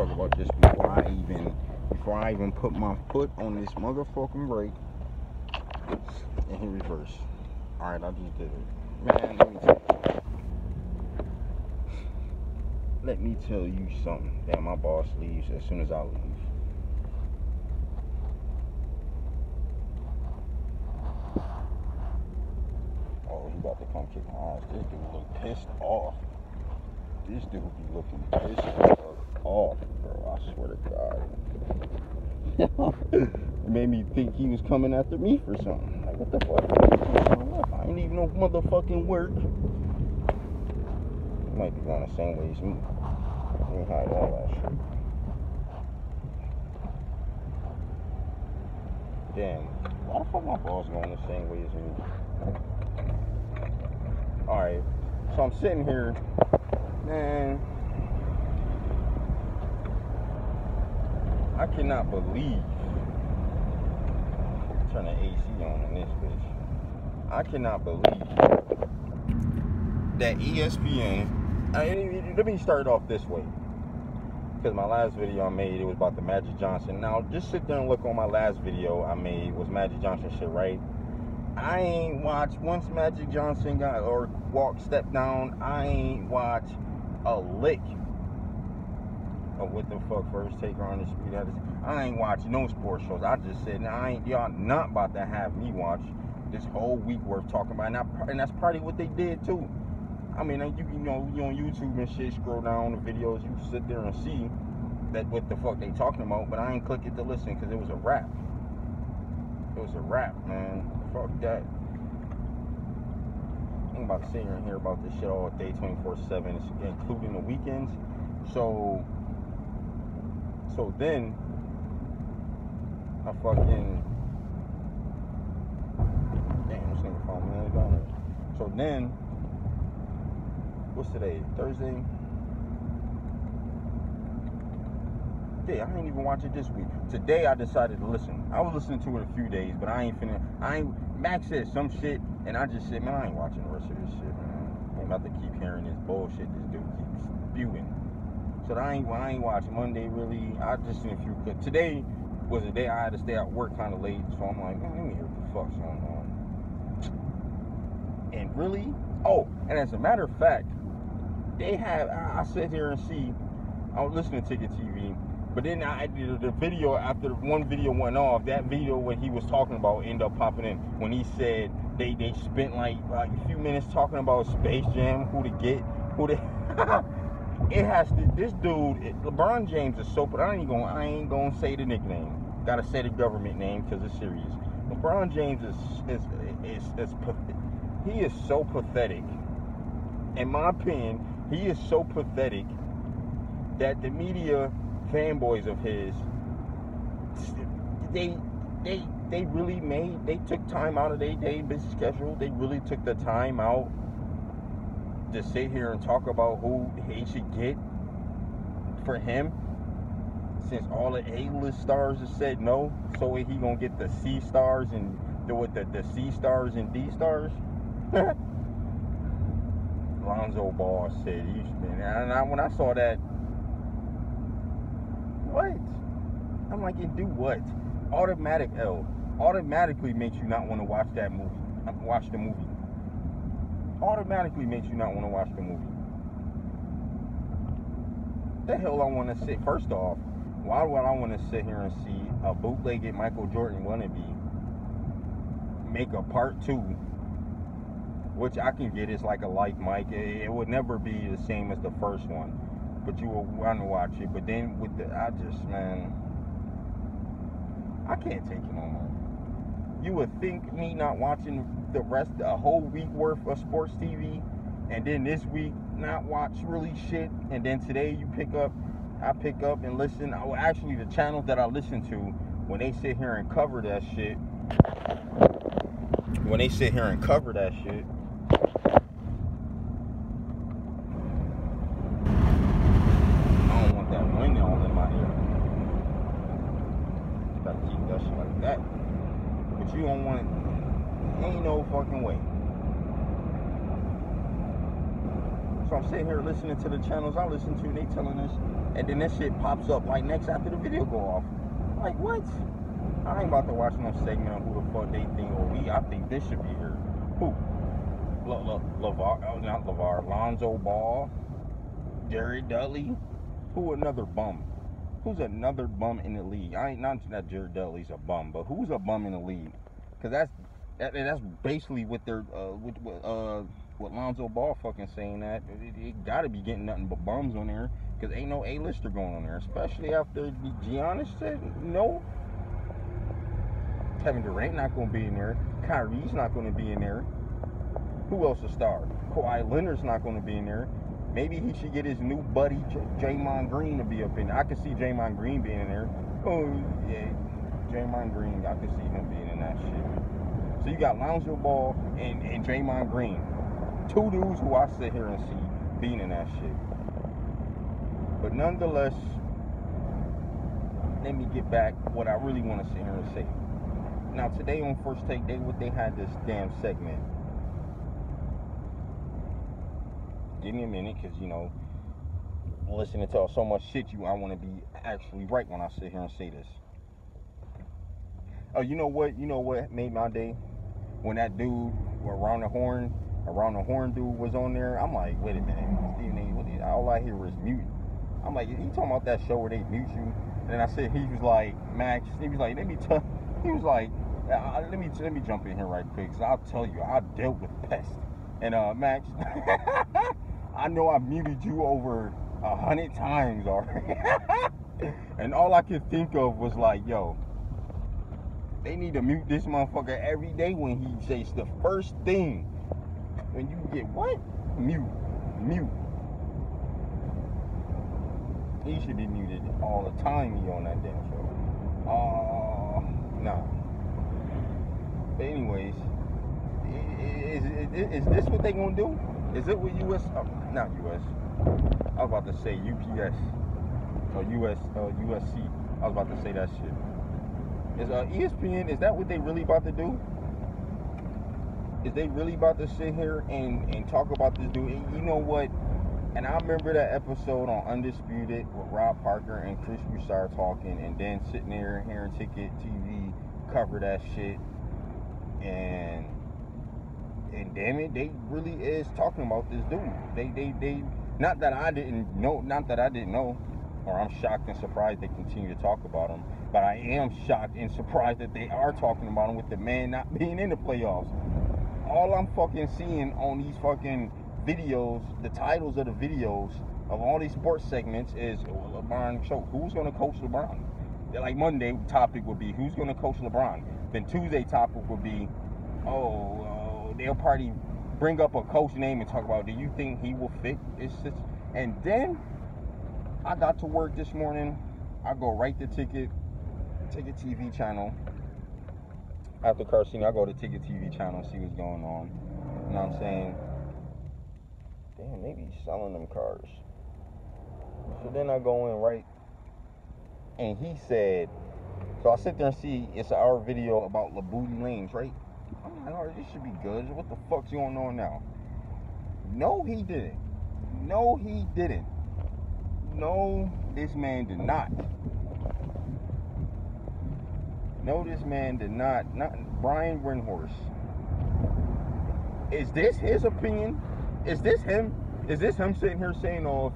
talk about this before I even put my foot on this motherfucking brake and hit reverse. Alright, I just did it. Man, let me tell you something. Damn, my boss leaves as soon as I leave. Oh, he about to come kick my ass. This dude look pissed off. This dude be looking pissed off, bro. I swear to God. It made me think he was coming after me for something. Like, what the fuck? I ain't even no motherfucking work. He might be going the same way as me. Let me hide all that shit. Damn. Why the fuck my boss going the same way as me? Alright. So I'm sitting here. Man. I cannot believe. Turn the AC on in this bitch. I cannot believe that ESPN. Let me start off this way, because my last video I made, it was about the Magic Johnson. Now just sit there and look on my last video I made was Magic Johnson shit, right? I ain't watched once Magic Johnson got or stepped down. I ain't watched a lick of what the fuck First Taker on the Street. I ain't watched no sports shows. I just said, now y'all not about to have me watch this whole week worth talking about, and that's probably what they did too. I mean, you know, you on YouTube and shit, scroll down the videos, you sit there and see that what the fuck they talking about, but I ain't click it to listen because it was a rap. It was a rap, man. Fuck that. I ain't about to sit here and hear about this shit all day, 24/7, including the weekends. So then I fucking damn, this nigga phone me down there. So then, what's today? Thursday? Yeah, I ain't even watch it this week. Today I decided to listen. I was listening to it a few days, but Max said some shit, and I just said, man, I ain't watching the rest of this shit, man. I ain't about to keep hearing this bullshit this dude keeps spewing. So I ain't watching Monday really. I just seen a few clips. Today was a day I had to stay at work kind of late, so I'm like, man, let me hear what the fuck's going on. And really, and as a matter of fact, they have. I sit here and see. I was listening to Ticket TV, but then I did the video after one video went off. That video what he was talking about ended up popping in when he said they spent like a few minutes talking about Space Jam, who to get, who to. It has to. This dude, LeBron James is so. But I ain't gonna say the nickname. Gotta say the government name because it's serious. LeBron James is he is so pathetic. In my opinion, he is so pathetic that the media fanboys of his, they really they took time out of their day busy schedule. They really took the time out to sit here and talk about who he should get for him, since all the A-list stars have said no. So he gonna get the C stars and the C stars and D stars. Lonzo Ball said he's been, and when I saw that, what? I'm like, do what? Automatically makes you not want to watch that movie. Watch the movie. Automatically makes you not want to watch the movie. The hell I want to sit? First off, why would I want to sit here and see a bootlegged Michael Jordan wannabe make a part 2, which I can get is like a like Mike. It would never be the same as the first one, but you will want to watch it. But then with man, I can't take it no more. You would think me not watching a whole week worth of sports TV, and then this week not watch really shit, and then today I pick up and listen. Actually, the channels that I listen to, when they sit here and cover that shit, I don't want that wind all in my ear. Gotta keep that shit like that. But you don't want it. Ain't no fucking way. So I'm sitting here listening to the channels I listen to, and they telling us, and then that shit pops up like next after the video go off. Like, what? I ain't about to watch no segment on who the fuck they think or we. I think this should be here. Who? Not LeVar. Lonzo Ball. Jared Dudley. Who another bum? Who's another bum in the league? I ain't not that Jared Dudley's a bum, but who's a bum in the league? Because that's basically what they're what Lonzo Ball fucking saying, that it gotta be getting nothing but bums on there, because ain't no A-lister going on there, especially after Giannis said no. Kevin Durant not gonna be in there. Kyrie's not gonna be in there. Who else a star? Kawhi Leonard's not gonna be in there. Maybe he should get his new buddy Draymond Green to be up in there. I could see Draymond Green being in there. Oh yeah, Draymond Green, I could see him being in that shit. So you got Lonzo Ball and Draymond Green, two dudes who I sit here and see being in that shit. But nonetheless, let me get back what I really want to sit here and say. Now today on First Take, they had this damn segment. Give me a minute, because you know, listening to so much shit, I want to be actually right when I sit here and say this. Oh, you know what made my day? When that dude around the horn dude was on there. I'm like, wait a minute, Stephen A. All I hear is mute. I'm like, he talking about that show where they mute you? And then I said, he was like, Max. He was like, let me jump in here right quick, because I'll tell you, I dealt with pests. And Max, I know I muted you over 100 times already. And all I could think of was like, yo, they need to mute this motherfucker every day when he says the first thing. When you get what? Mute. He should be muted all the time he on that damn show. Nah. But anyways, is this what they gonna do? Is it what US? Not US. I was about to say UPS or USC. I was about to say that shit. Is ESPN? Is that what they really about to do? Is they really about to sit here and talk about this dude? And you know what? And I remember that episode on Undisputed with Rob Parker and Chris Broussard talking, and then sitting there hearing Ticket TV cover that shit, and damn it, they really is talking about this dude. They not that I didn't know, or I'm shocked and surprised they continue to talk about him, but I am shocked and surprised that they are talking about him with the man not being in the playoffs. All I'm fucking seeing on these fucking videos, the titles of the videos of all these sports segments is LeBron show. Who's gonna coach LeBron? Like Monday topic would be who's gonna coach LeBron. Then Tuesday topic would be, they'll probably bring up a coach name and talk about, do you think he will fit this? And then I got to work this morning. I go right to Ticket TV channel. After Carcini, I go to Ticket TV channel and see what's going on. You know what I'm saying? Damn, maybe he's selling them cars. So then I go in right, and he said, so I sit there and see it's our video about LaBooty Lanes, right? I'm like, oh, this should be good. What the fuck's going on now? No, he didn't. No, he didn't. No, this man did not. No, this man did not. Not Brian Windhorst. Is this his opinion? Is this him? Is this him sitting here saying, oh,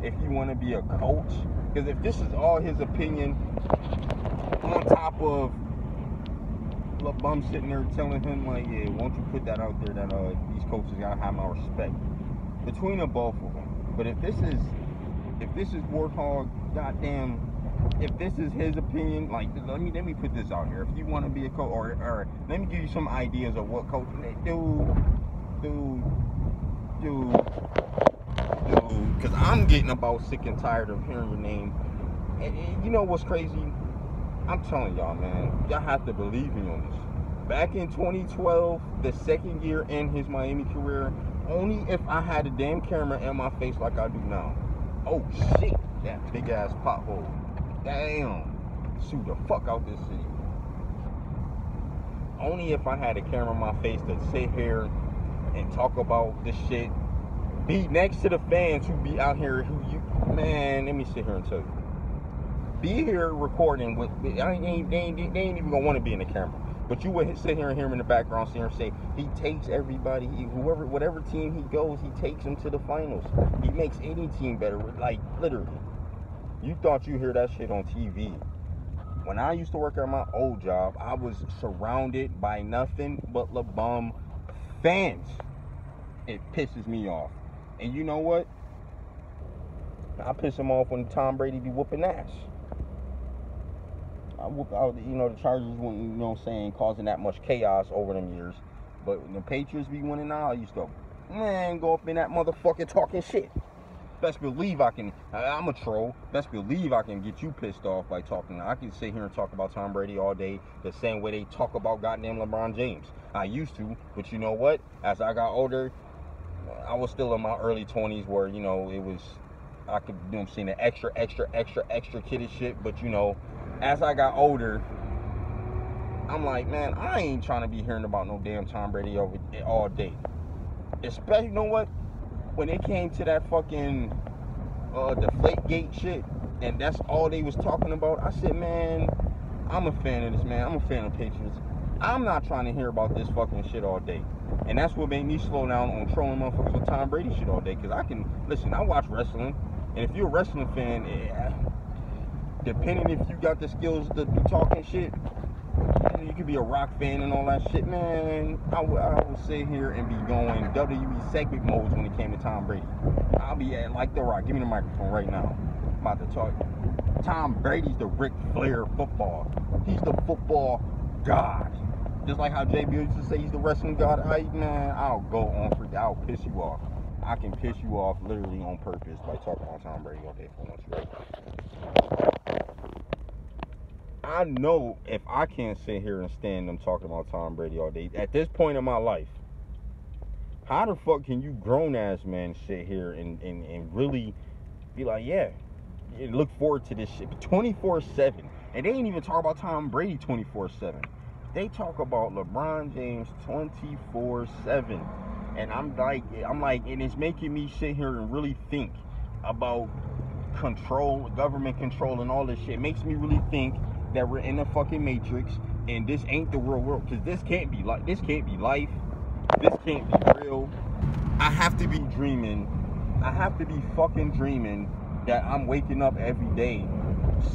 if you want to be a coach? Because if this is all his opinion, on top of LeBum sitting there telling him, like, yeah, won't you put that out there that these coaches gotta have my respect. Between the both of them. But if this is Warthog, goddamn, if this is his opinion, like, let me put this out here. If you want to be a coach, or let me give you some ideas of what coach, dude, because I'm getting about sick and tired of hearing your name. And you know what's crazy? I'm telling y'all, man, y'all have to believe me on this. Back in 2012, the second year in his Miami career, only if I had a damn camera in my face like I do now. Oh shit, that big ass pothole. Damn, shoot the fuck out this city. Only if I had a camera in my face to sit here and talk about this shit Be next to the fans who be out here, man, let me sit here and tell you. Be here recording with, they ain't even gonna want to be in the camera. But you would sit here and hear him in the background, sit here and say, he takes everybody, whatever team he goes, he takes them to the finals. He makes any team better, like, literally. You thought you hear that shit on TV. When I used to work at my old job, I was surrounded by nothing but LeBron fans. It pisses me off. And you know what? I piss him off when Tom Brady be whooping ass. The Chargers wouldn't, you know what I'm saying, causing that much chaos over them years. But when the Patriots be winning now, I used to, go up in that motherfucker talking shit. Best believe I'm a troll. Best believe I can get you pissed off by talking. I can sit here and talk about Tom Brady all day the same way they talk about goddamn LeBron James. I used to, but you know what? As I got older, I was still in my early 20s where, it was, I could, the extra kiddish shit. But, as I got older, I'm like, man, I ain't trying to be hearing about no damn Tom Brady all day. Especially, you know what? When it came to that fucking Deflategate shit, and that's all they was talking about, I said, man, I'm a fan of this, man. I'm a fan of Patriots. I'm not trying to hear about this fucking shit all day. And that's what made me slow down on trolling motherfuckers with Tom Brady shit all day. Because I watch wrestling. And if you're a wrestling fan, depending if you got the skills to be talking shit, you could be a rock fan and all that shit, man. I will sit here and be going WWE segment modes when it came to Tom Brady. I'll be like The Rock. Give me the microphone right now. I'm about to talk. Tom Brady's the Ric Flair of football. He's the football god. Just like how JB used to say he's the wrestling god. I'll go on for that. I'll piss you off. I can piss you off literally on purpose by talking about Tom Brady all day for once. I know if I can't sit here and stand them talking about Tom Brady all day, at this point in my life, how the fuck can you grown-ass man sit here and really be like, yeah, look forward to this shit 24/7. And they ain't even talk about Tom Brady 24/7. They talk about LeBron James 24/7. And I'm like, and it's making me sit here and really think about control, government control, and all this shit. It makes me really think that we're in a fucking matrix, and this ain't the real world. Because this can't be life. This can't be real. I have to be dreaming. I have to be fucking dreaming that I'm waking up every day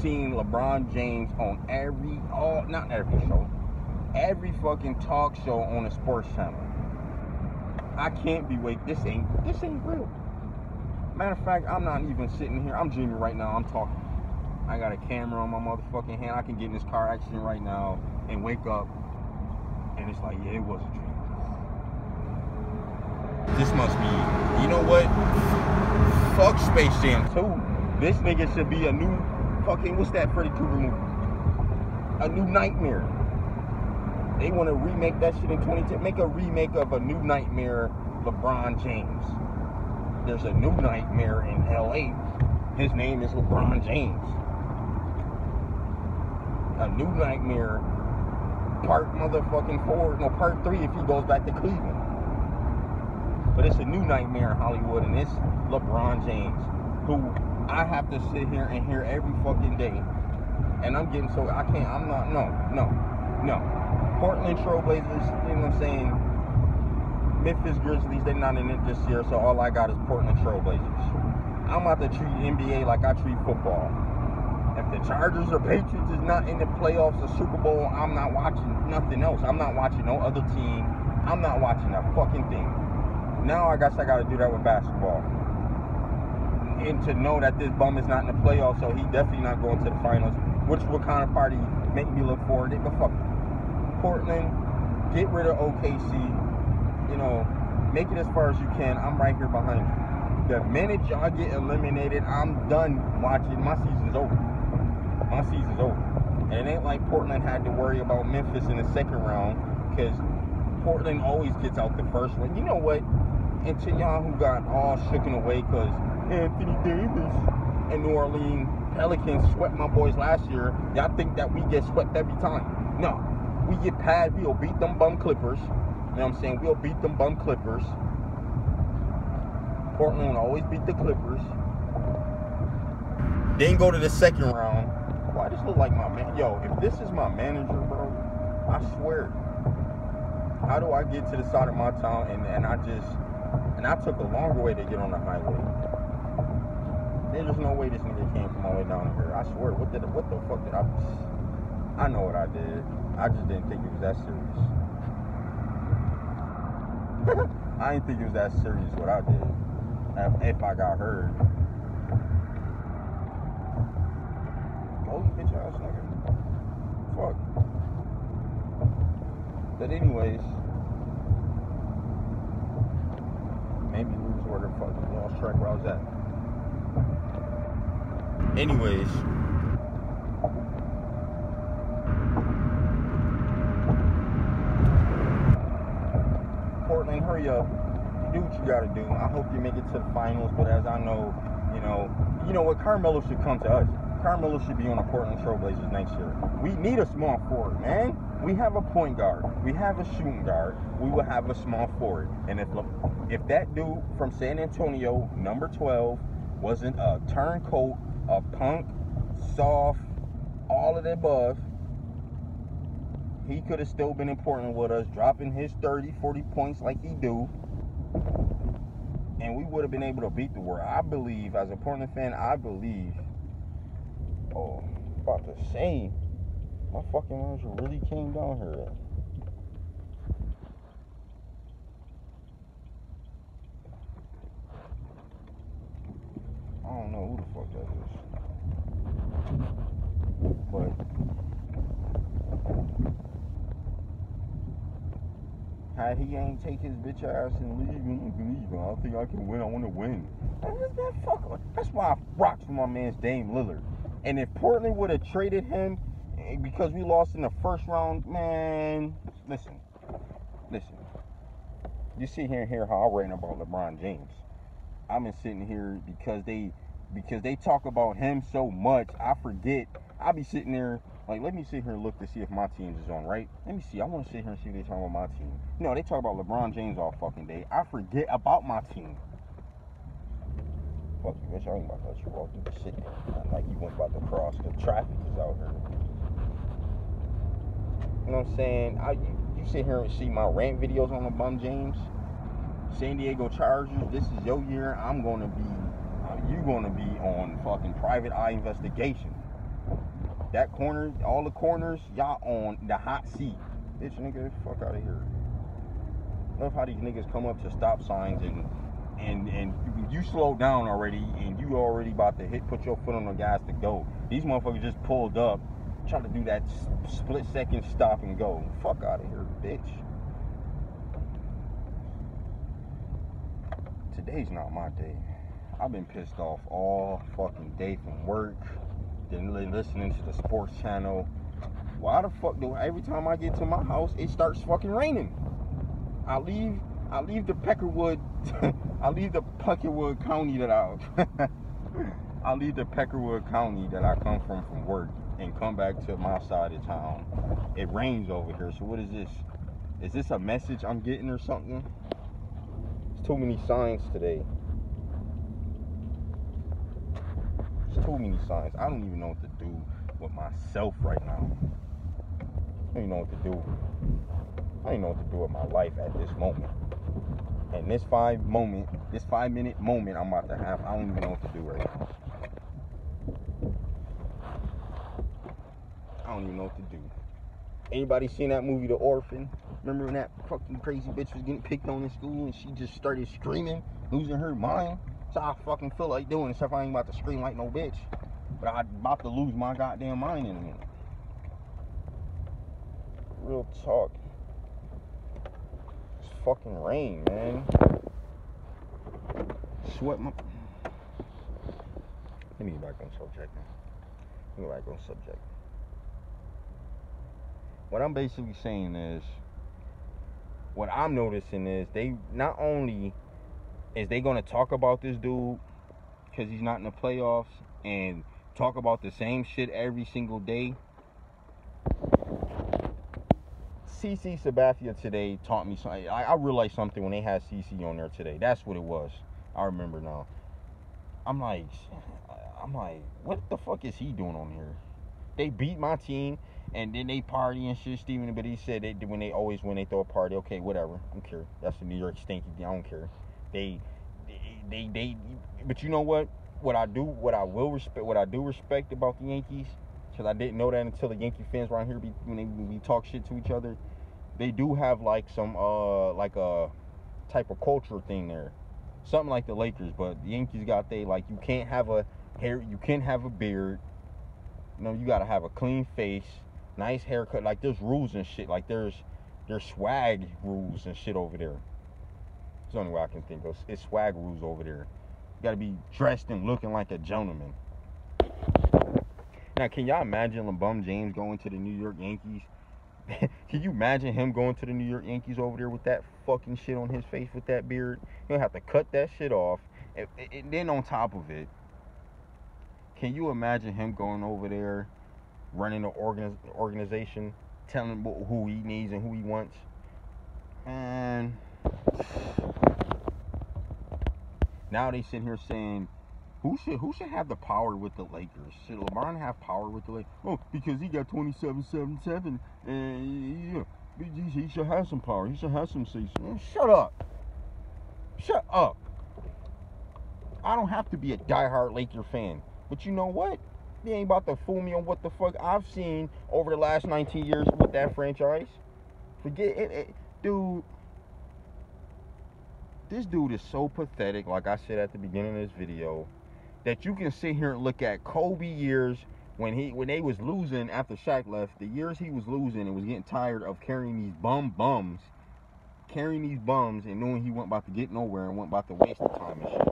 seeing LeBron James on every fucking talk show on a sports channel. I can't be this ain't real. Matter of fact, I'm not even sitting here. I'm dreaming right now. I'm talking. I got a camera on my motherfucking hand. I can get in this car accident right now and wake up, and it's like, yeah, it was a dream. This must be, you know what? Fuck Space Jam 2. This nigga should be a new fucking, what's that Freddy Krueger movie? A New Nightmare. They want to remake that shit in 2010. Make a remake of A New Nightmare, LeBron James. There's a New Nightmare in LA. His name is LeBron James. A New Nightmare, part 3 if he goes back to Cleveland. But it's a New Nightmare in Hollywood, and it's LeBron James, who I have to sit here and hear every fucking day. And I'm getting so, no. Portland Trailblazers, you know what I'm saying? Memphis Grizzlies, they're not in it this year, so all I got is Portland Trailblazers. I'm about to treat NBA like I treat football. If the Chargers or Patriots is not in the playoffs or Super Bowl, I'm not watching nothing else. I'm not watching no other team. I'm not watching that fucking thing. Now I guess I got to do that with basketball. And to know that this bum is not in the playoffs, so he definitely not going to the finals, which would kind of party make me look forward to it. But fuck it. Portland, get rid of OKC, make it as far as you can. I'm right here behind you. The minute y'all get eliminated, I'm done watching. My season's over. And it ain't like Portland had to worry about Memphis in the second round, because Portland always gets out the first one. You know what? And to y'all who got all shooken away because Anthony Davis and New Orleans Pelicans swept my boys last year, y'all think that we get swept every time. No. We get pad, we'll beat them bum Clippers. You know what I'm saying? We'll beat them bum Clippers. Portland always beat the Clippers. Then go to the second round. Why does this look like my man? Yo, if this is my manager, bro, I swear. How do I get to the side of my town and I took a longer way to get on the highway? There's no way this nigga came from all the way down here. I swear, what the fuck did I know what I did. I just didn't think it was that serious. I didn't think it was that serious what I did. If I got hurt. Oh, you bitch ass nigga. Fuck. But anyways, maybe lose where the fuck I lost track where I was at. Anyways, Portland, hurry up. Do what you gotta do. I hope you make it to the finals, but as I know, you know what, Carmelo should come to us. Carmelo should be on the Portland Trailblazers next year. We need a small forward, man. We have a point guard. We have a shooting guard. We will have a small forward. And if that dude from San Antonio, number 12, wasn't a turncoat, a punk, soft, all of the above, he could have still been in Portland with us, dropping his 30, 40 points like he do. And we would have been able to beat the world. I believe, as a Portland fan, oh, about to say, my fucking manager really came down here. I don't know who the fuck that is. But how he ain't take his bitch ass and leave, I don't think I can win. I want to win. That's why I rocks for my man's Dame Lillard. And if Portland would have traded him because we lost in the first round, man, listen. You sit here and hear how I'm ranting about LeBron James. I've been sitting here because they talk about him so much, I forget. I'll be sitting there like, let me sit here and look to see if my team is on, right? Let me see. I want to sit here and see if they talk about my team. No, they talk about LeBron James all fucking day. I forget about my team. Fuck you, bitch. I ain't about to let you walk through the city. Not like you went about to cross. The traffic is out here. You know what I'm saying? You sit here and see my rant videos on LeBron James. San Diego Chargers, this is your year. You're going to be on fucking private eye investigation. That corner, all the corners, y'all on the hot seat. Bitch, nigga, fuck out of here. Love how these niggas come up to stop signs and you slow down already and you already about to put your foot on the gas to go. These motherfuckers just pulled up, trying to do that split second stop and go. Fuck out of here, bitch. Today's not my day. I've been pissed off all fucking day from work, then listening to the sports channel. Why the fuck do every time I get to my house it starts fucking raining? I leave the Peckerwood I leave the Peckerwood County that I leave the Peckerwood County that I come from work and come back to my side of town. It rains over here. So what is this? Is this a message I'm getting or something? There's too many signs today. There's too many signs. I don't even know what to do with myself right now. I don't even know what to do. I don't even know what to do with my life at this moment. And this 5 minute moment I'm about to have, I don't even know what to do right now. I don't even know what to do. Anybody seen that movie, The Orphan? Remember when that fucking crazy bitch was getting picked on in school and she just started screaming, losing her mind? That's how I fucking feel like doing, except I ain't about to scream like no bitch. But I'm about to lose my goddamn mind in a minute. Real talk. It's fucking rain, man. Sweat my... Let me get back on subject now. What I'm basically saying is, what I'm noticing is they not only is they going to talk about this dude because he's not in the playoffs and talk about the same shit every single day. CC Sabathia today taught me something. I realized something when they had CC on there today. That's what it was. I remember now. I'm like, what the fuck is he doing on here? They beat my team, and then they party and shit. Steven, but he said that when they throw a party, okay, whatever, I don't care. That's the New York stinky. I don't care. They. But you know what? What I do respect about the Yankees, because I didn't know that until the Yankee fans around here when we talk shit to each other. They do have like some like a type of culture thing there, something like the Lakers. But the Yankees got like you can't have a hair, you can't have a beard. You know, you gotta have a clean face, nice haircut. Like there's rules and shit. Like there's swag rules and shit over there. It's the only way I can think of. It's swag rules over there. You gotta be dressed and looking like a gentleman. Now, can y'all imagine LeBron James going to the New York Yankees? Can you imagine him going to the New York Yankees over there with that fucking shit on his face with that beard? He'll have to cut that shit off. And then on top of it, can you imagine him going over there, running the organization, telling him who he needs and who he wants? And now they sitting here saying, who should have the power with the Lakers? Should LeBron have power with the Lakers? Oh, because he got 27-7-7, and yeah, he should have some power. He should have some say. Shut up. Shut up. I don't have to be a diehard Laker fan, but you know what? They ain't about to fool me on what the fuck I've seen over the last 19 years with that franchise. Forget it, dude. This dude is so pathetic, like I said at the beginning of this video, that you can sit here and look at Kobe years when they was losing after Shaq left, the years he was losing and was getting tired of carrying these bums and knowing he wasn't about to get nowhere and wasn't about to waste the time and shit.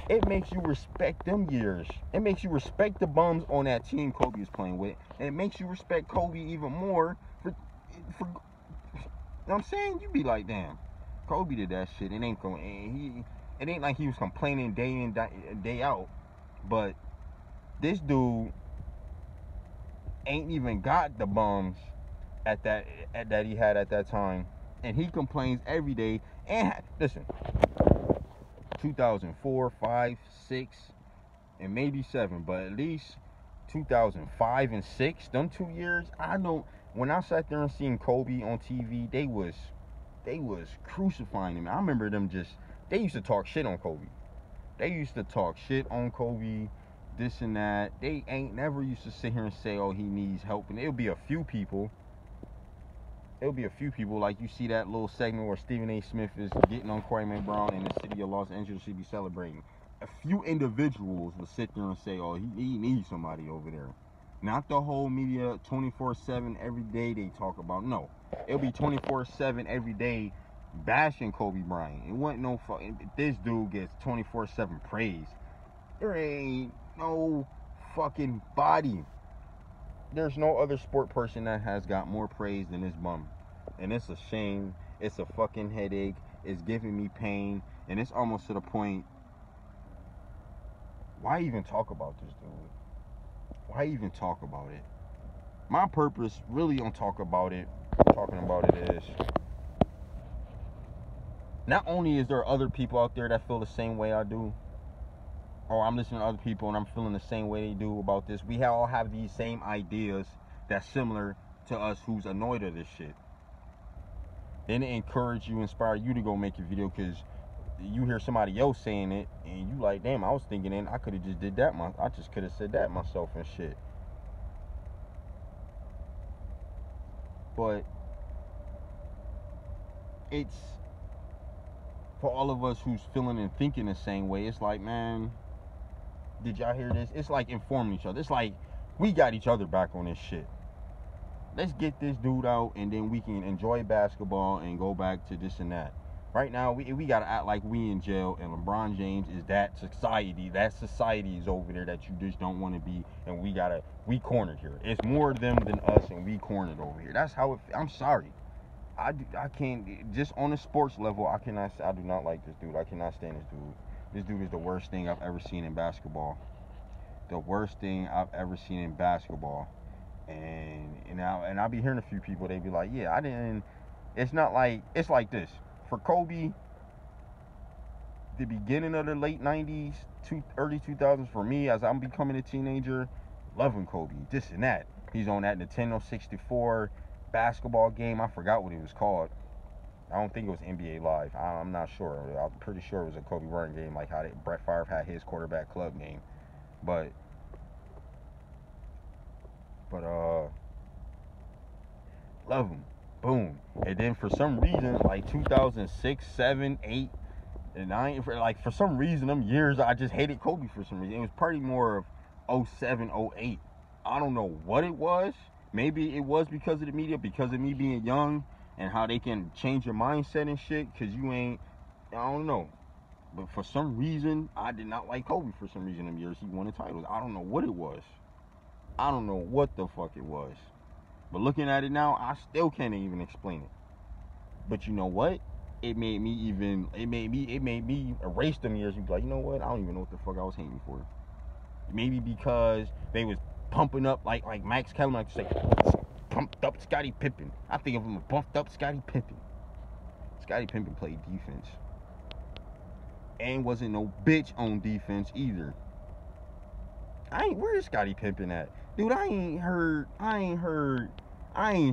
It makes you respect them years. It makes you respect the bums on that team Kobe was playing with, and it makes you respect Kobe even more for you know what I'm saying? You be like, damn, Kobe did that shit. It ain't like he was complaining day in day out, but this dude ain't even got the bums that he had at that time, and he complains every day. And listen, 2004, 5, 6, and maybe 7, but at least 2005 and 6, them 2 years, I know when I sat there and seen Kobe on TV, they was crucifying him. I remember they used to talk shit on Kobe. This and that. They ain't never used to sit here and say, oh, he needs help. And it'll be a few people. Like you see that little segment where Stephen A. Smith is getting on Kwame Brown and the city of Los Angeles should be celebrating. A few individuals will sit there and say, oh, he needs somebody over there. Not the whole media 24/7 every day they talk about. No. It'll be 24/7 every day bashing Kobe Bryant. It wasn't no fucking. This dude gets 24/7 praise. There ain't no fucking body. There's no other sport person that has got more praise than this bum. And it's a shame. It's a fucking headache. It's giving me pain. And it's almost to the point. Why even talk about this dude? Why even talk about it? My purpose really on talking about it is, not only is there other people out there that feel the same way I do, or I'm listening to other people and I'm feeling the same way they do about this, we all have these same ideas that's similar to us who's annoyed at this shit. Then it encourage you, inspire you to go make a video, because you hear somebody else saying it and you like, damn, I was thinking, and I could have just did that. I just could have said that myself and shit. But it's for all of us who's feeling and thinking the same way. It's like, man, did y'all hear this? It's like informing each other. It's like we got each other back on this shit. Let's get this dude out, and then we can enjoy basketball and go back to this and that. Right now, we gotta act like we in jail, and LeBron James is that society. That society is over there that you just don't want to be, and we cornered here. It's more them than us, and we cornered over here. That's how it. I'm sorry. I can't, just on a sports level, I do not like this dude. I cannot stand this dude. This dude is the worst thing I've ever seen in basketball. The worst thing I've ever seen in basketball. And I'll be hearing a few people, they be like, yeah, I didn't. It's not like, it's like this. For Kobe, the beginning of the late 90s, early 2000s for me as I'm becoming a teenager, loving Kobe, this and that. He's on that Nintendo 64 basketball game. I forgot what it was called. I don't think it was NBA Live. I'm not sure. I'm pretty sure it was a Kobe Bryant game, like how Brett Favre had his quarterback club game. But love him. Boom. And then for some reason, like 2006, 7, 8, and 9, for some reason, them years, I just hated Kobe for some reason. It was probably more of 07, 08. I don't know what it was. Maybe it was because of the media, because of me being young, and how they can change your mindset and shit, because you ain't, I don't know. But for some reason, I did not like Kobe for some reason them years he won the titles. I don't know what it was. I don't know what the fuck it was. But looking at it now, I still can't even explain it. But you know what? It made me erase them years and be like, you know what? I don't even know what the fuck I was hating for. Maybe because they was pumping up like Max Kellerman like to say, pumped up Scottie Pippen. I think of him a buffed up Scottie Pippen. Scottie Pippen played defense. And wasn't no bitch on defense either. Where's Scottie Pippen at? Dude, I ain't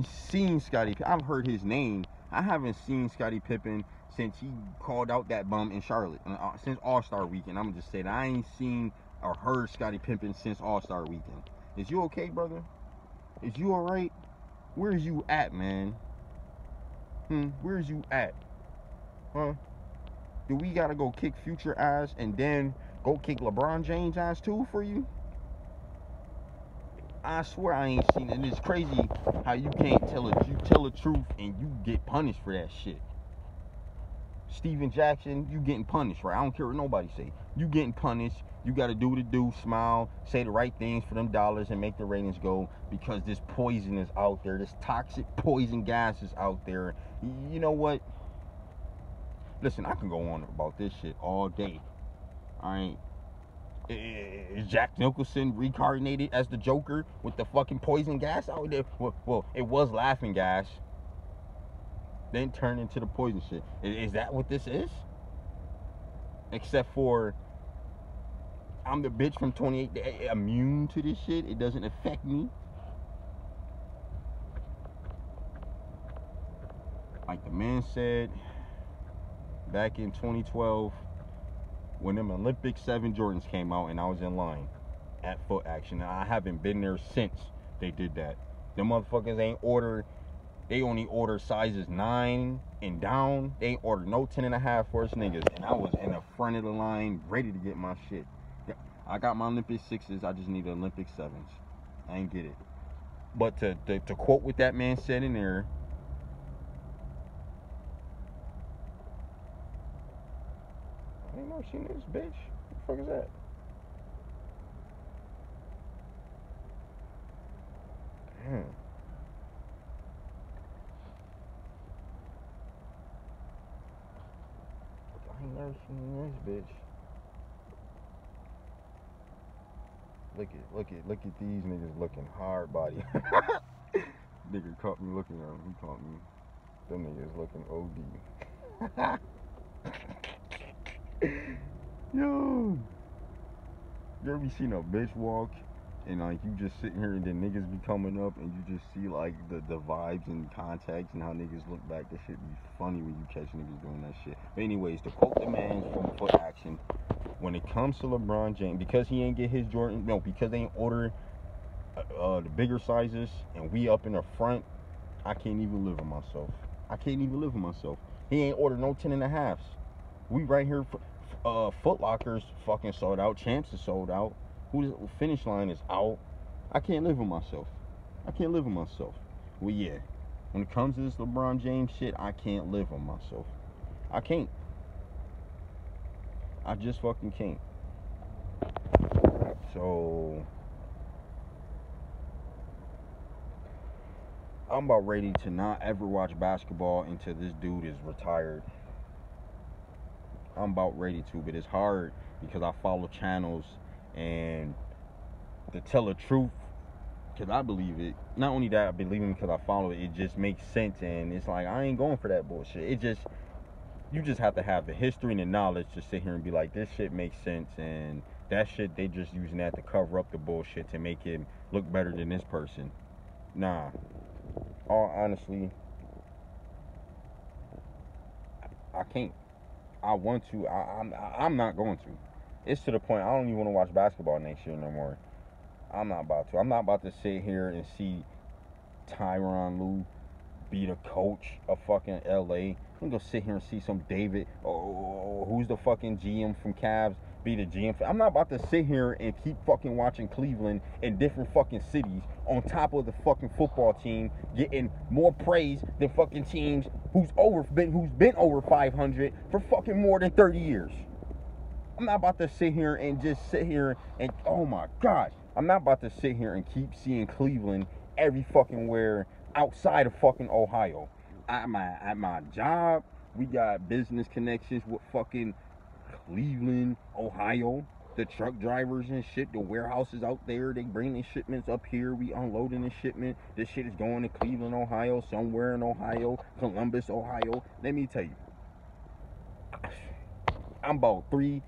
seen Scottie Pippen. I've heard his name. I haven't seen Scottie Pippen since he called out that bum in Charlotte. Since All-Star Weekend. I'm just saying, I ain't seen or heard Scottie Pippen since All-Star Weekend. Is you okay, brother? Is you alright? Where's you at, man? Where's you at? Huh? Do we gotta go kick Future ass and then go kick LeBron James ass too for you? I swear I ain't seen it. And it's crazy how you can't tell it. You tell the truth and you get punished for that shit. Steven Jackson, you getting punished, right? I don't care what nobody say. You getting punished. You got to do what it do, smile, say the right things for them dollars and make the ratings go, because this poison is out there. This toxic poison gas is out there. You know what? Listen, I can go on about this shit all day. Is Jack Nicholson reincarnated as the Joker with the fucking poison gas out there? Well, it was laughing gas. Then turned into the poison shit. Is that what this is? Except for I'm the bitch from 28, immune to this shit. It doesn't affect me. Like the man said back in 2012, when them Olympic 7 Jordans came out and I was in line at Foot Action. I haven't been there since they did that. Them motherfuckers ain't order. They only order sizes 9 and down. They ain't order no 10.5 for us niggas. And I was in the front of the line ready to get my shit. I got my Olympic 6s. I just need the Olympic 7s. I ain't get it. But to quote what that man said in there, I ain't never seen this, bitch. What the fuck is that? Damn. I ain't never seen this, bitch. Look at these niggas looking hard body. Nigga caught me looking at him. He caught me. Them niggas looking OD. Yo, you ever seen a bitch walk and like you just sitting here and then niggas be coming up and you just see like the vibes and context and how niggas look back? That shit be funny when you catch niggas doing that shit. But anyways, to quote the man from Foot Action, when it comes to LeBron James, because he ain't get his Jordan, no, because they ain't order the bigger sizes and we up in the front, I can't even live with myself. I can't even live with myself. He ain't ordered no 10.5s. We right here. Foot Locker's fucking sold out. Champs is sold out. Finish Line is out. I can't live with myself. I can't live with myself. Well, yeah. When it comes to this LeBron James shit, I can't live with myself. I can't. I just fucking can't. So I'm about ready to not ever watch basketball until this dude is retired. I'm about ready to, but it's hard because I follow channels, and to tell the truth, because I believe it. Not only that I believe it because I follow it, it just makes sense, and it's like I ain't going for that bullshit. It just, You just have to have the history and the knowledge to sit here and be like, this shit makes sense, and that shit, they just using that to cover up the bullshit to make him look better than this person. Nah. All honestly, I can't. I want to. I'm not going to. It's to the point I don't even want to watch basketball next year no more. I'm not about to. I'm not about to sit here and see Tyronn Lue be the coach of fucking LA. I'm gonna go sit here and see some David, who's the fucking GM from Cavs, be the GM. I'm not about to sit here and keep fucking watching Cleveland in different fucking cities on top of the fucking football team getting more praise than fucking teams who's been over 500 for fucking more than 30 years. I'm not about to sit here and just sit here and, oh my gosh, I'm not about to sit here and keep seeing Cleveland every fucking where outside of fucking Ohio. At my job, we got business connections with fucking Cleveland, Ohio. The truck drivers and shit, the warehouses out there, they bring their shipments up here. We unloading the shipment. This shit is going to Cleveland, Ohio, somewhere in Ohio, Columbus, Ohio. Let me tell you, I'm about 3,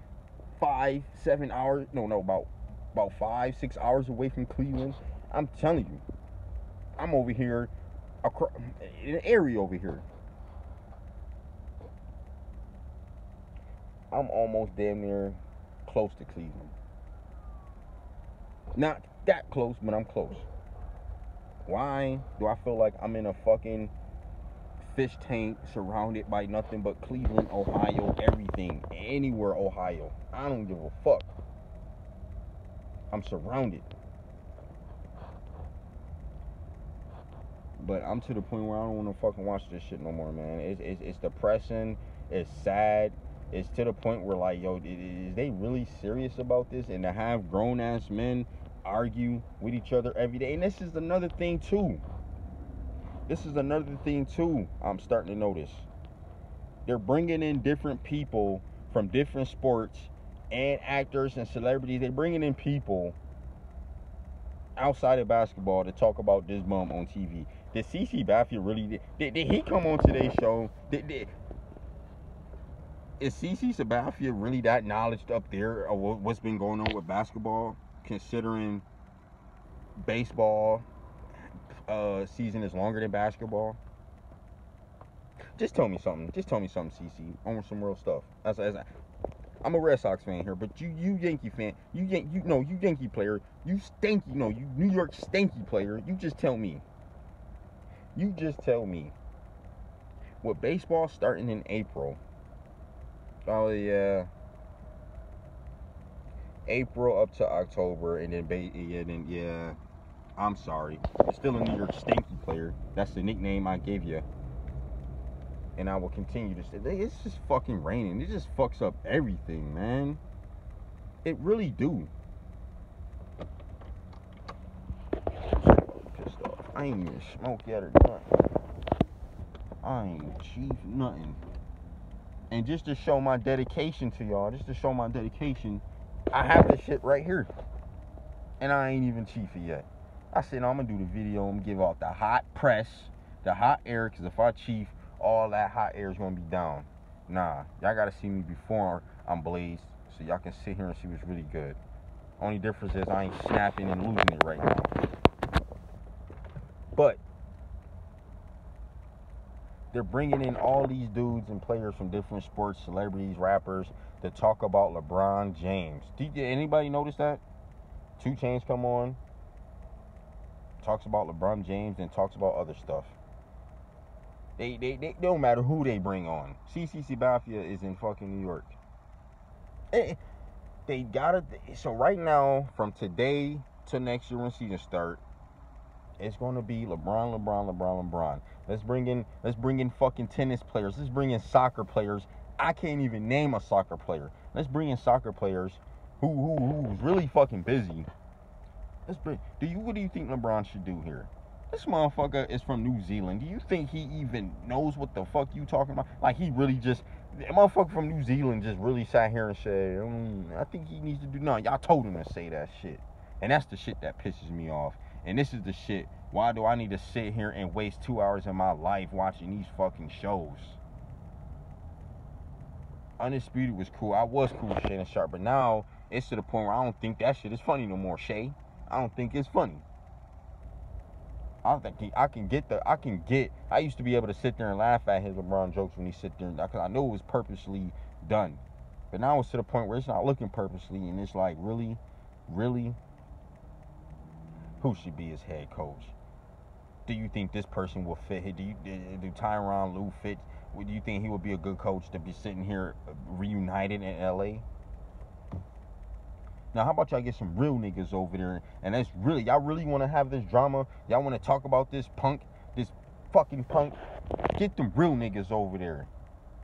5, 7 hours. About 5, 6 hours away from Cleveland. I'm telling you, I'm over here, in an area over here. I'm almost damn near close to Cleveland. Not that close, but I'm close. Why do I feel like I'm in a fucking fish tank surrounded by nothing but Cleveland, Ohio, everything, anywhere Ohio? I don't give a fuck. I'm surrounded. But I'm to the point where I don't want to fucking watch this shit no more, man. It's depressing. It's sad. It's to the point where, like, yo, is they really serious about this? And to have grown-ass men argue with each other every day. And this is another thing, too. I'm starting to notice. They're bringing in different people from different sports and actors and celebrities. They're bringing in people outside of basketball to talk about this bum on TV. Did CC Baffia really... Did he come on today's show? Is CC Sabathia really that knowledge up there of what's been going on with basketball, considering baseball season is longer than basketball? Just tell me something. CC, on some real stuff. I'm a Red Sox fan here, but you Yankee fan, you Yankee player, you New York stanky player. You just tell me. With baseball starting in April. Oh yeah, April up to October, and then I'm sorry, it's still a New York stanky player. That's the nickname I gave you, and I will continue to say it's just fucking raining. It just fucks up everything, man. It really do. Pissed off. I ain't even smoked yet or nothing. I ain't chief nothing. And just to show my dedication to y'all, I have this shit right here. And I ain't even chiefy yet. I said, no, I'm going to do the video. I'm going to give out the hot press, the hot air, because if I chief, all that hot air is going to be down. Nah, y'all got to see me before I'm blazed, so y'all can sit here and see what's really good. Only difference is I ain't snapping and losing it right now. But they're bringing in all these dudes and players from different sports, celebrities, rappers, to talk about LeBron James. Did anybody notice that? 2 Chainz come on, talks about LeBron James, and talks about other stuff. They don't matter who they bring on. CC Sabathia is in fucking New York. They gotta. So right now, from today to next year when season start, it's gonna be LeBron. Let's bring in fucking tennis players. Let's bring in soccer players. I can't even name a soccer player. Let's bring in soccer players who's really fucking busy. What do you think LeBron should do here? This motherfucker is from New Zealand. Do you think he even knows what the fuck you talking about? Like, he really just... The motherfucker from New Zealand just really sat here and said, I think he needs to do... No, y'all told him to say that shit. And that's the shit that pisses me off. And this is the shit. Why do I need to sit here and waste 2 hours of my life watching these fucking shows? Undisputed was cool. I was cool with Shannon Sharp, but now it's to the point where I don't think that shit is funny no more, Shay. I don't think it's funny. I think I used to be able to sit there and laugh at his LeBron jokes when he sit there, because I know it was purposely done. But now it's to the point where it's not looking purposely, and it's like, really? Who should be his head coach? Do you think this person will fit? Do Tyronn Lue fit? Do you think he would be a good coach to be sitting here reunited in LA? Now, how about y'all get some real niggas over there? And that's really, y'all really want to have this drama? Y'all want to talk about this fucking punk? Get them real niggas over there.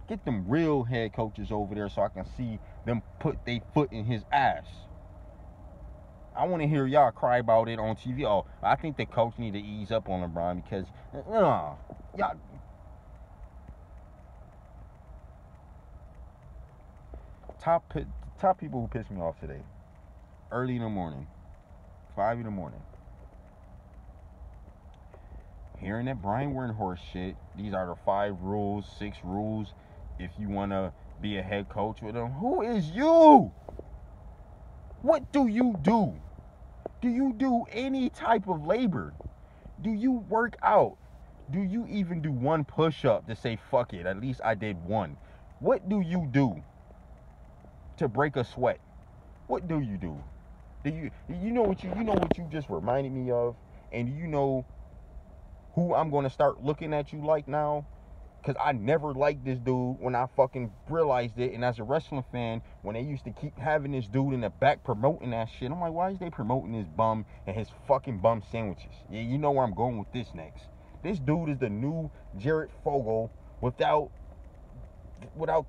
Get them real head coaches over there so I can see them put their foot in his ass. I want to hear y'all cry about it on TV. Oh, I think the coach need to ease up on LeBron because, y'all. Top people who piss me off today. Early in the morning, 5 in the morning. Hearing that Brian Windhorst shit, these are the 5 rules, 6 rules, if you want to be a head coach with them. Who is you? What do you do? Do you do any type of labor? Do you work out? Do you even do one push-up to say, fuck it, at least I did one? What do you do to break a sweat? What do you do? You know what you just reminded me of? And you know who I'm going to start looking at you like now? Because I never liked this dude when I fucking realized it. And as a wrestling fan, when they used to keep having this dude in the back promoting that shit, I'm like, why is they promoting this bum and his fucking bum sandwiches? Yeah, you know where I'm going with this next. This dude is the new Jared Fogle without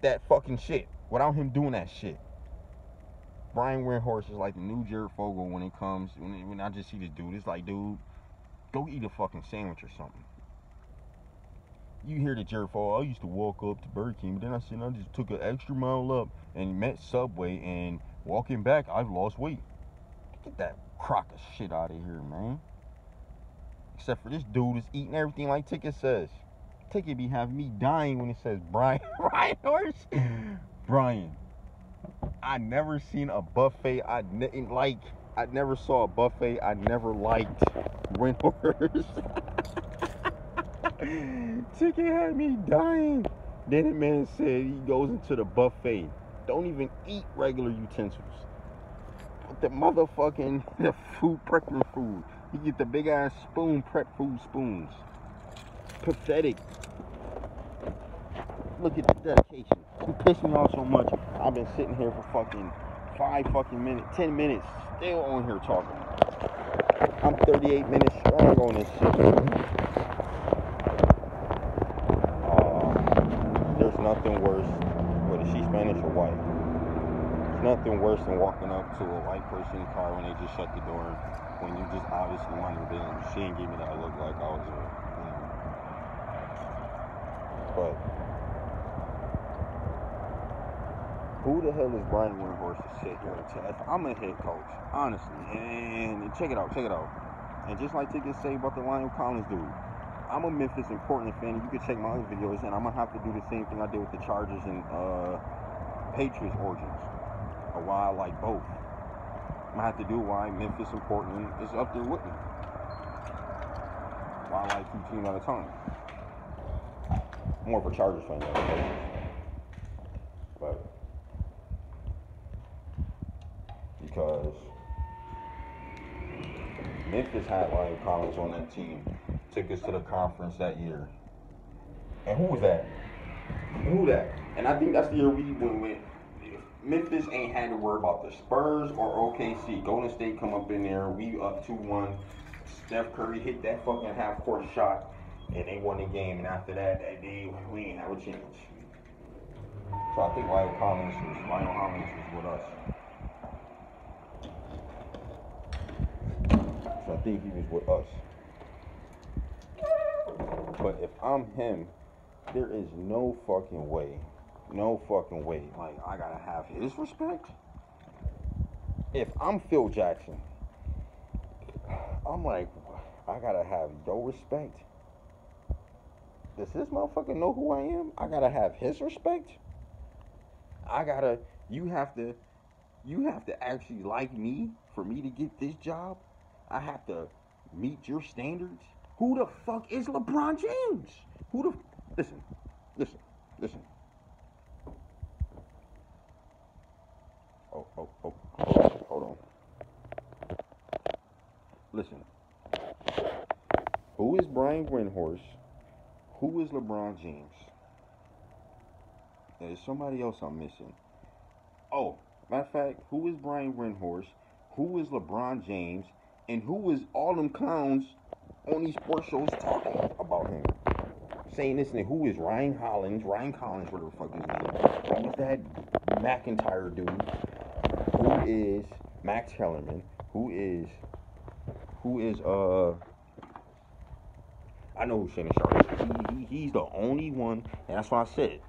that fucking shit. Without him doing that shit. Brian Windhorst is like the new Jared Fogle when it comes, when I just see this dude. It's like, dude, go eat a fucking sandwich or something. You hear the Jared Fogle, I used to walk up to Burger King, but then I just took an extra mile up and met Subway, and walking back, I've lost weight. Get that crock of shit out of here, man. Except for this dude is eating everything like Ticket says. Ticket be having me dying when it says Brian Windhorst. Brian. I never seen a buffet I never saw a buffet I never liked. Windhorst. Ticket had me dying. Then the man said he goes into the buffet. Don't even eat regular utensils. Put the motherfucking prepping food. You get the big ass prep food spoons. Pathetic. Look at the dedication. He pissed me off so much. I've been sitting here for fucking 10 minutes, still on here talking. I'm 38 minutes strong on this shit. There's nothing worse, whether she's Spanish or white. There's nothing worse than walking up to a white person's car when they just shut the door, when you just obviously mind your business. She didn't give me that look like I was But who the hell is Brian Windhorst to sit here and tell? I'm a head coach, honestly. And check it out. And just like Ticket say about the Lionel Collins dude, I'm a Memphis and Portland fan, and you can check my other videos, and I'm going to have to do the same thing I did with the Chargers and Patriots origins, or why I like both. I'm going to have to do why Memphis and Portland is up there with me. Why I like 2 teams at a time. I'm more of a Chargers fan than a Patriots. But because Memphis had Lionel Collins on that team, took us to the conference that year. And who was that? And I think that's the year when Memphis ain't had to worry about the Spurs or OKC. Golden State come up in there, we up 2-1. Steph Curry hit that fucking half-court shot, and they won the game. And after that day, we ain't have a chance. So I think Lionel Collins was with us. So I think he was with us. But if I'm him, there is no fucking way. Like, I gotta have his respect. If I'm Phil Jackson, I'm like, I gotta have your respect. Does this motherfucker know who I am? I gotta have his respect. I gotta. You have to. You have to actually like me for me to get this job. I have to meet your standards. Who the fuck is LeBron James? Who the? Listen, listen, listen. Oh, hold on. Listen. Who is Brian Windhorst? Who is LeBron James? There's somebody else I'm missing. Oh, matter of fact, who is Brian Windhorst? Who is LeBron James? And who is all them clowns on these sports shows talking about him? Saying this nigga. Who is Ryan Hollins? Ryan Collins, whatever the fuck his name. Who is that McIntyre dude? Who is Max Kellerman? Who is I know who Shannon Sharp is. He's the only one, and that's why I said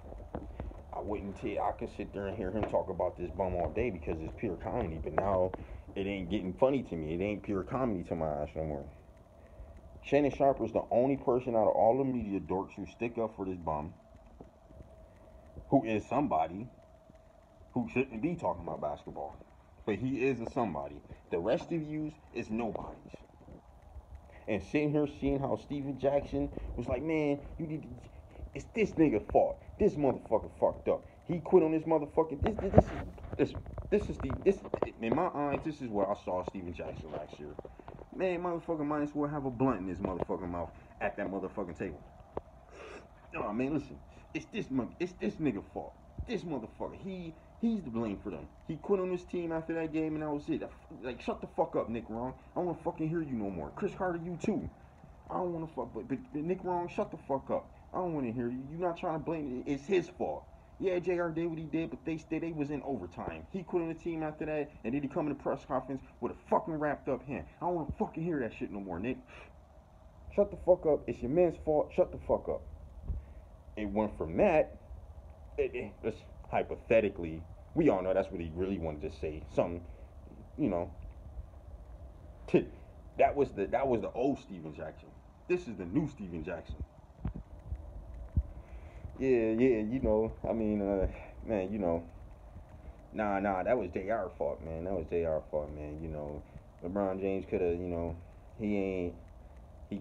I wouldn't tell. I could sit there and hear him talk about this bum all day because it's pure comedy. But now it ain't getting funny to me. It ain't pure comedy to my eyes no more. Shannon Sharp is the only person out of all the media dorks who stick up for this bum, who is somebody who shouldn't be talking about basketball. But he is a somebody. The rest of you is nobodies. And sitting here seeing how Steven Jackson was like, man, you need to, it's this nigga fault. This motherfucker fucked up. He quit on this motherfucking. This is in my eyes. This is what I saw Steven Jackson last year. Man, motherfucker might as well have a blunt in his motherfucking mouth at that motherfucking table. Oh man, listen, it's this nigga fault. This motherfucker, he's to blame for them. He quit on his team after that game, and that was it. Like, shut the fuck up, Nick Wrong. I don't want to fucking hear you no more. Chris Carter, you too. I don't want to fuck, but Nick Wrong, shut the fuck up. I don't want to hear you. You're not trying to blame it. It's his fault. Yeah, JR did what he did, but they was in overtime. He quit on the team after that, and then he come in the press conference with a fucking wrapped up hand. I don't want to fucking hear that shit no more, Nick. Shut the fuck up. It's your man's fault. Shut the fuck up. It went from that. Just hypothetically, we all know that's what he really wanted to say. Something, you know. That was the old Steven Jackson. This is the new Steven Jackson. Yeah, you know. I mean, man, you know. Nah, that was JR fault, man. That was JR fault, man. You know, LeBron James could have, you know, he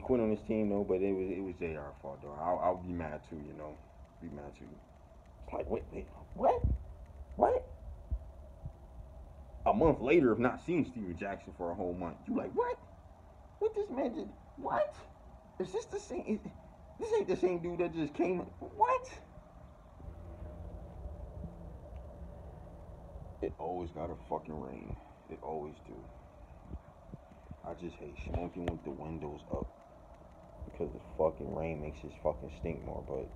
quit on his team though, but it was JR fault though. I'll be mad too, you know. Be mad too. It's like, wait, what? What? A month later of not seeing Steven Jackson for a whole month, you like, what? What this man did? What? Is this the same? This ain't the same dude that just came. What? It always gotta fucking rain. It always do. I just hate smoking with the windows up because the fucking rain makes this fucking stink more. But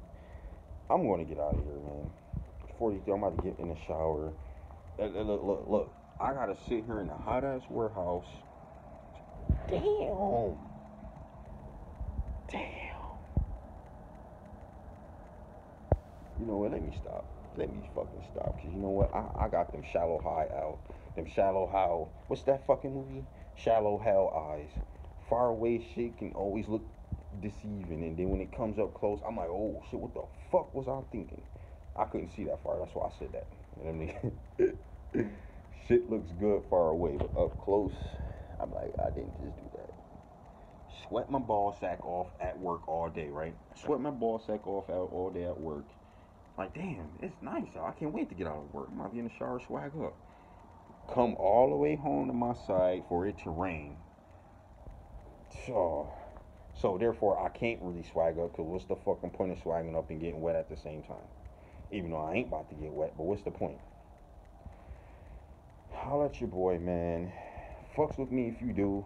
I'm gonna get out of here, man. 42. I'm about to get in the shower. Look. I gotta sit here in the hot ass warehouse. Damn. You know what? Let me stop. Let me fucking stop. Cause you know what? I got them shallow high out. Them shallow how. What's that fucking movie? Shallow hell eyes. Far away shit can always look deceiving, and then when it comes up close, I'm like, oh shit, what the fuck was I thinking? I couldn't see that far. That's why I said that. You know what I mean? Shit looks good far away, but up close, I'm like, I didn't just do that. Sweat my ball sack off at work all day, right? Sweat my ball sack off out all day at work. Like, damn, it's nice. I can't wait to get out of work. I might be in the shower, swag up. Come all the way home to my side for it to rain. So therefore, I can't really swag up, because what's the fucking point of swagging up and getting wet at the same time? Even though I ain't about to get wet, but what's the point? Holla at your boy, man. Fucks with me if you do.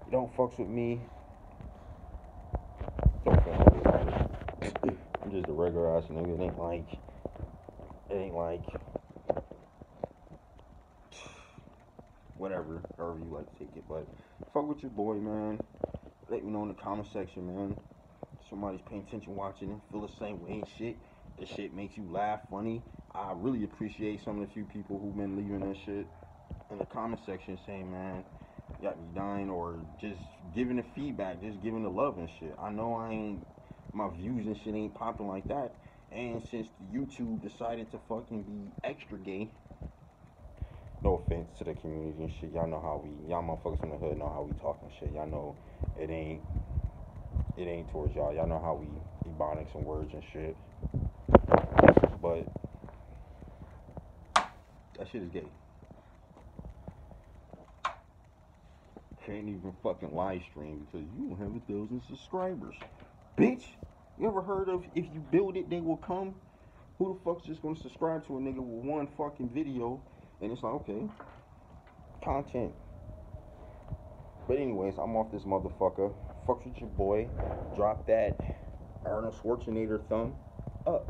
You don't fucks with me. Don't feel like it. I'm just a regular ass nigga. It ain't like whatever, however you like to take it. But fuck with your boy, man. Let me know in the comment section, man. Somebody's paying attention, watching, and feel the same way and shit. This shit makes you laugh, funny. I really appreciate some of the few people who've been leaving that shit in the comment section saying, man, got me dying, or just giving the feedback, just giving the love and shit. I know my views and shit ain't popping like that, And since YouTube decided to fucking be extra gay, no offense to the community and shit, y'all know how y'all motherfuckers from the hood know how we talk and shit. Y'all know it ain't towards y'all. Y'all know how we ebonics and words and shit. But that shit is gay. Can't even fucking live stream because you don't have 1,000 subscribers. Bitch, you ever heard of if you build it, they will come? Who the fuck's just gonna subscribe to a nigga with one fucking video? And it's like, okay, content. But anyways, I'm off this motherfucker. Fuck with your boy. Drop that Arnold Schwarzenegger thumb up.